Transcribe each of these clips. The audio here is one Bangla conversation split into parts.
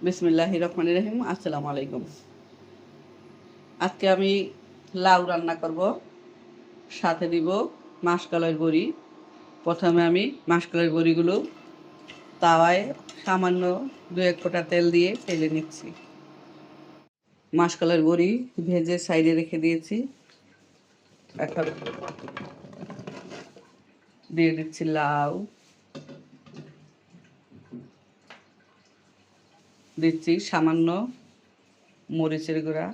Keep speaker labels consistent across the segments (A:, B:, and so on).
A: বিসমিল্লাহির রহমানির রহিম। আসসালামু আলাইকুম। আজকে আমি লাউ রান্না করব, সাথে দিব মাসকলাইয়ের বড়ি। প্রথমে আমি মাসকলাইয়ের বড়িগুলো তাওয়ায় সামান্য 2-1 ফোঁটা তেল দিয়ে তেলে নিচ্ছি। মাসকলাইয়ের বড়ি ভেজে সাইডে রেখে দিয়েছি। এখন দিয়ে দিচ্ছি লাউ, দিচ্ছি সামান্য মরিচের গুঁড়া,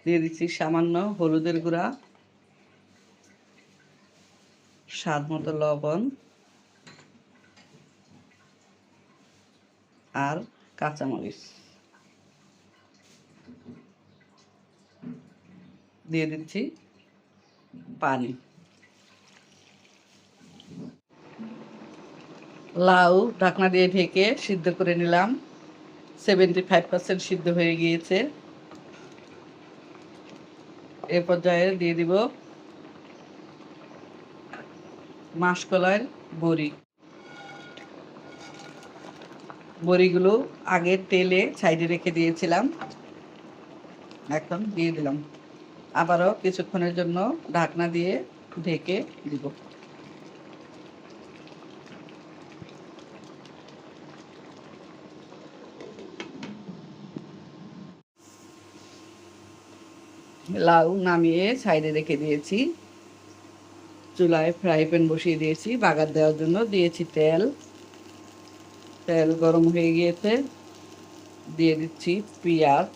A: দিয়ে দিচ্ছি সামান্য হলুদের গুঁড়া, স্বাদ মতো লবণ আর কাঁচামরিচ, দিয়ে দিচ্ছি পানি। লাউ ঢাকনা দিয়ে ঢেকে সিদ্ধ করে নিলাম। 75% সিদ্ধ হয়ে গিয়েছে। এ পর্যায়ে দিয়ে দিব মাসকলাইয়ের বড়ি। বড়িগুলো আগে তেলে সাইডে রেখে দিয়েছিলাম, এখন দিয়ে দিলাম। আবারও কিছুক্ষণের জন্য ঢাকনা দিয়ে ঢেকে দিব। লাউ নামিয়ে সাইডে রেখে দিয়েছি। চুলায় ফ্রাই প্যান বসিয়ে দিয়েছি। বাগার দেওয়ার জন্য দিয়েছি তেল। তেল গরম হয়ে গিয়েছে, দিয়ে দিচ্ছি পেঁয়াজ,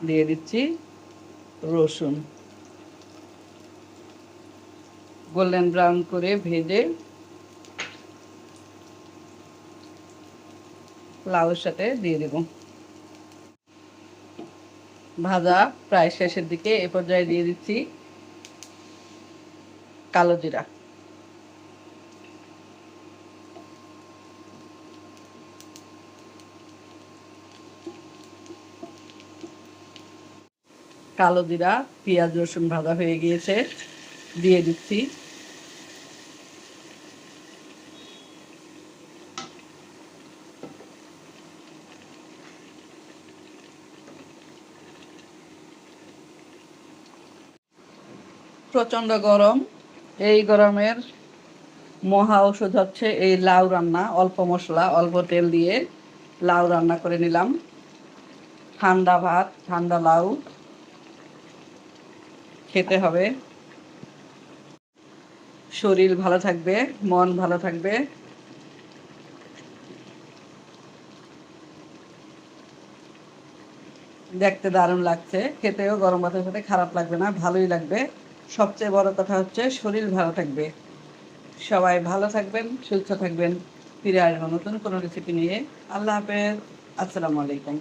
A: দিয়ে দিচ্ছি রসুন। গোল্ডেন ব্রাউন করে ভেজে লাউয়ের সাথে দিয়ে দেব। ভাজা প্রায় শেষের দিকে। এ পর্যায়ে দিয়ে দিচ্ছি কালো জিরা। কালো জিরা, পেঁয়াজ, রসুন ভাজা হয়ে গিয়েছে, দিয়ে দিচ্ছি প্রচণ্ড গরম। এই গরমের মহা ঔষধ হচ্ছে এই লাউ রান্না। অল্প মশলা, অল্প তেল দিয়ে লাউ রান্না করে নিলাম। ঠান্ডা ভাত, ঠান্ডা লাউ খেতে হবে। শরীর ভালো থাকবে, মন ভালো থাকবে। দেখতে দারুণ লাগছে, খেতেও গরম ভাতের সাথে খারাপ লাগবে না, ভালোই লাগবে। সবচেয়ে বড় কথা হচ্ছে শরীর ভালো থাকবে। সবাই ভালো থাকবেন, সুস্থ থাকবেন। ফিরে আসবো নতুন কোনো রেসিপি নিয়ে। আল্লাহ হাফেজ। আসসালামু আলাইকুম।